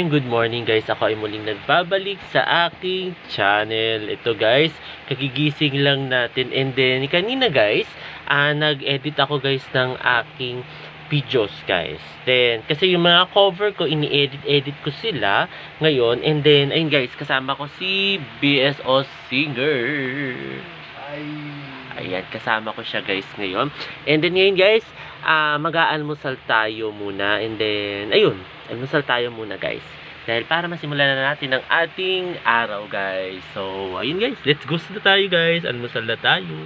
good morning guys. Ako ay muling nagbabalik sa aking channel. Ito guys, kagigising lang natin. And then, kanina guys, nag-edit ako guys ng aking videos guys. Then, kasi yung mga cover ko, ini-edit ko sila ngayon. And then, ayun guys, kasama ko si BSO Singer. Ayan, kasama ko siya guys ngayon. And then ngayon guys, mag-aalmusal tayo muna. And then, ayun, almusal tayo muna guys. Dahil para masimulan na natin ang ating araw guys. So, ayun guys, let's go na tayo guys. Almusal na tayo.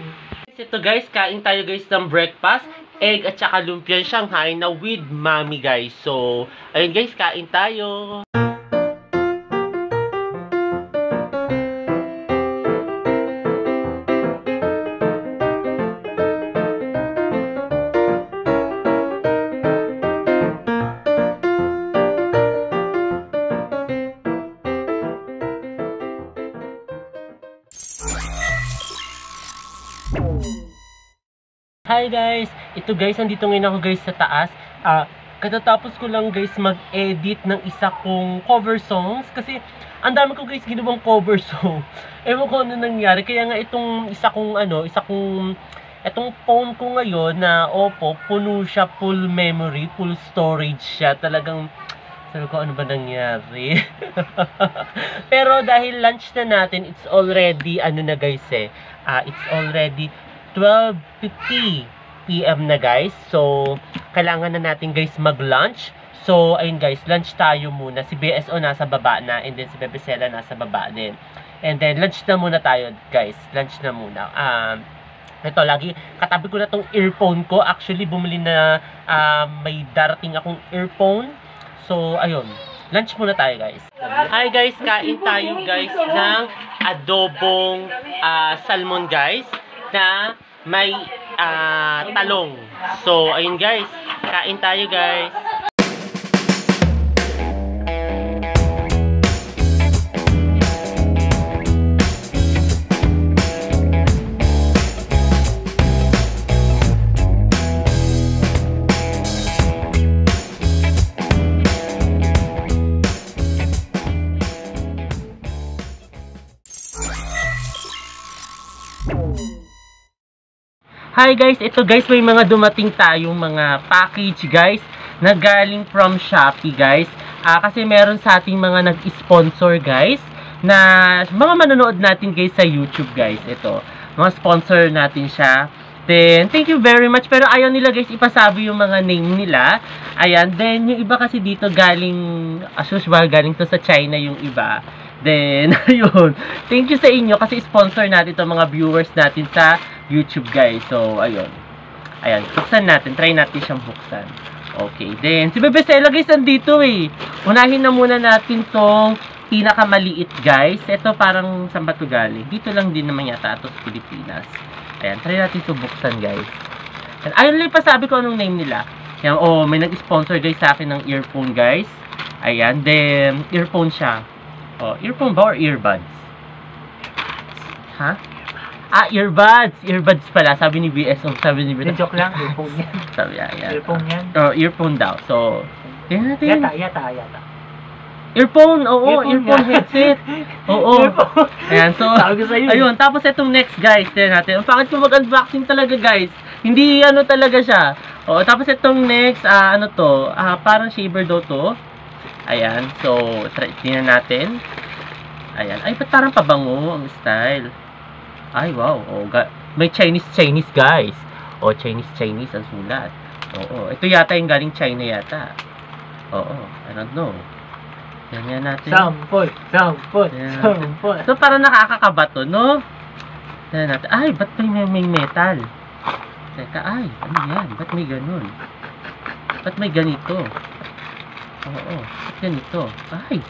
Ito guys, kain tayo guys ng breakfast. Egg at saka lumpiang Shanghai na with mommy guys. So, ayun guys, kain tayo. Hi guys! Ito guys, nandito ngayon ako guys sa taas. Katatapos ko lang guys mag-edit ng isa kong cover songs. Kasi ang dami ko guys ginawang cover song. Ewan ko ano nangyari. Kaya nga itong itong phone ko ngayon na Oppo, puno siya, full memory, full storage siya. Talagang, sabi ko ano ba nangyari? Pero dahil lunch na natin, it's already, it's already 12:50 PM na guys. So, kailangan na natin guys mag-lunch. So, ayun guys, lunch tayo muna. Si BSO nasa baba na, and then si Bebesela nasa baba din. And then, lunch na muna tayo guys. Lunch na muna. Ito, lagi, katabi ko na tong earphone ko. Actually, bumili na, may darating akong earphone. So, ayun. Lunch muna tayo guys. Hi guys, kain tayo guys ng adobong salmon guys. Na may talong. So, ayun guys. Kain tayo guys. Hi guys, ito guys, may mga dumating tayong mga package guys na galing from Shopee guys. Kasi meron sa ating mga nag-sponsor guys na mga manonood natin guys sa YouTube guys. Ito, mga sponsor natin siya. Then, thank you very much. Pero ayaw nila guys ipasabi yung mga name nila. Ayan, then yung iba kasi dito galing, as usual, galing to sa China yung iba. Then, ayun. Thank you sa inyo kasi sponsor natin itong mga viewers natin sa YouTube guys. So, ayun. Ayan, buksan natin. Try natin siyang buksan. Okay. Then, si Bebesela guys nandito eh. Unahin na muna natin tong pinakamaliit guys. Ito parang saan ba ito galing? Dito lang din naman yata ito sa Pilipinas. Ayan, try natin ito buksan guys. And, ayun lang pa sabi ko anong name nila. Ayan, oh, may nag-sponsor guys sa akin ng earphone guys. Ayan, then, earphone siya. Oh, earphone ba or earbuds? Ha? Earbuds! Earbuds pala, sabi ni BSO. Sabi ni BSO. Joke lang, earphone yan. Sabi yan. Earphone yan. Oh, earphone daw. So, tingnan natin. Yata. Earphone, oo, earphone headset. Oo. Ayan, so, sabi ko sa'yo. Ayun, tapos itong next guys, tingnan natin. Ang pangit ko mag-unboxing talaga guys. Hindi talaga siya. Oo, tapos itong next, parang shaver daw to. Ayan, so, tingnan natin. Ayan, ay, ba't parang pabango ang style? Ay, wow, oh, may Chinese guys. Oh, Chinese ang sulat. Oo, ito yata yung galing China yata. Oo, I don't know. Yan natin. Sample. So, parang nakakakaba to, no? Yan natin. Ay, ba't may metal? Teka, ay, ano yan? Ba't may ganun? Ba't may ganito? Oo, ba't ganito? Ay,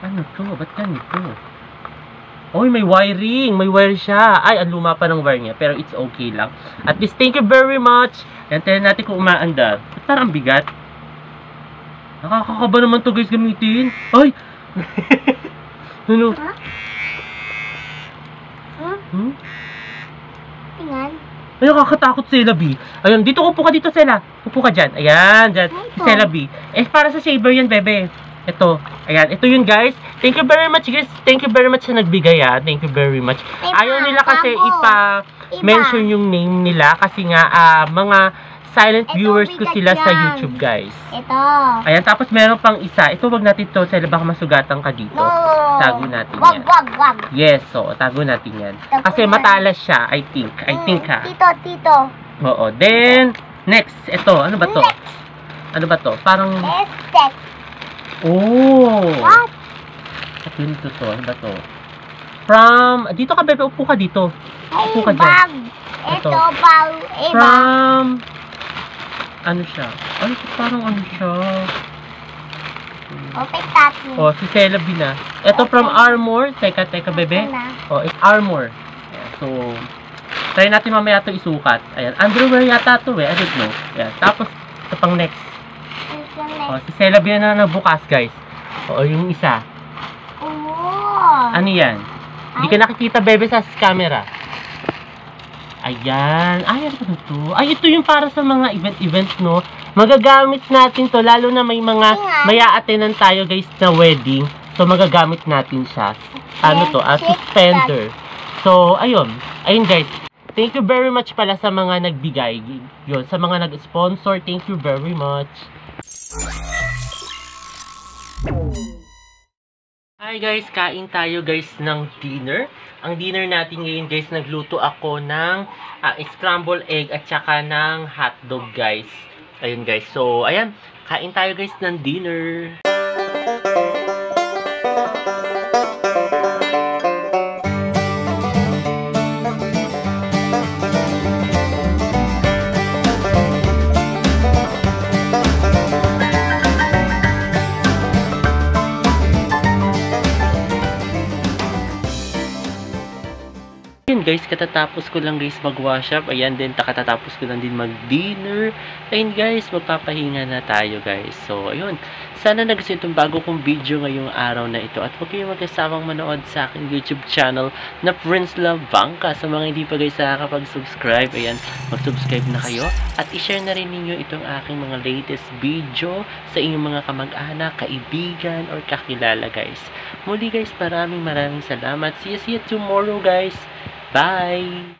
ano to? Ba't ganito? Oy, may wiring. May wire siya. Ay, ang luma pa ng wire niya. Pero it's okay lang. At least, thank you very much. Yan, tignan natin kung umaandar. Ba't parang bigat? Nakakakaba naman to guys gamitin. Ay! Ano? Hmm? Tingnan. Ay, nakakatakot Sela B. Ayun, dito upo ka dito Sela. Upo ka dyan. Ayan, dyan. Si Sela B. Eh, para sa shaver yan, bebe. Ito. Ayan. Ito yun, guys. Thank you very much, guys. Thank you very much sa nagbigay, ah. Thank you very much. Ayaw nila kasi ipa-mention yung name nila kasi nga, mga silent viewers ko sila sa YouTube, guys. Ito. Ayan. Tapos meron pang isa. Ito, wag natin to. Sila baka masugatan ka dito. No. Tago natin Wag, yan. wag. Yes, so tago natin yan. Tago Kasi yan. matalas siya, I think. I think, ha. Tito. Oo. Then, next. Ito. Ano ba to? Next. Ano ba to? Parang... Estet. Oh! What? Ito yun to. Ano ba to? From... Dito ka, bebe. Upo ka dito. Ay, Upo ka dyan. bag. Ito. Ito, bag. From... Ano siya? Ay, parang ano siya? Open natin. Oh, si Celebi na. Ito from Armor. Teka, bebe. Ito na. Oh, it's Armor. Ayan, so, try natin mamaya ito isukat. Ayan, underwear yata ito eh. I don't know. Ayan, tapos, ito pang next. Ito next. Oh, si Celebi na nagbukas, guys. Oo, yung isa. Oh. Ano yan? Hindi ka nakikita, bebe, sa camera. Ayan. Ay, ano to? Ay, ito yung para sa mga event, no? Magagamit natin to, lalo na may mga maya-attenan tayo, guys, na wedding. So, magagamit natin siya. Ano to? Suspender. So, ayun. Ayun, guys. Thank you very much pala sa mga nagbigay. Yun, sa mga nag-sponsor. Thank you very much. Hi guys, kain tayo guys ng dinner. Ang dinner natin ngayon guys, nagluto ako ng scrambled egg at saka ng hotdog guys. Ayun guys, so ayan, kain tayo guys ng dinner. Ayun guys, katatapos ko lang guys mag-wash up. Ayan din, katatapos ko lang din mag-dinner. Ayun guys, magpapahinga na tayo guys. So, ayun. Sana nagustuhan itong bago kong video ngayong araw na ito. At huwag kayong magkasamang manood sa aking YouTube channel na Prince Love Bangka. Sa mga hindi pa guys nakakapag-subscribe, ayan, mag-subscribe na kayo. At i-share na rin ninyo itong aking mga latest video sa inyong mga kamag-anak, kaibigan, or kakilala guys. Muli guys, maraming salamat. See you tomorrow guys. Bye!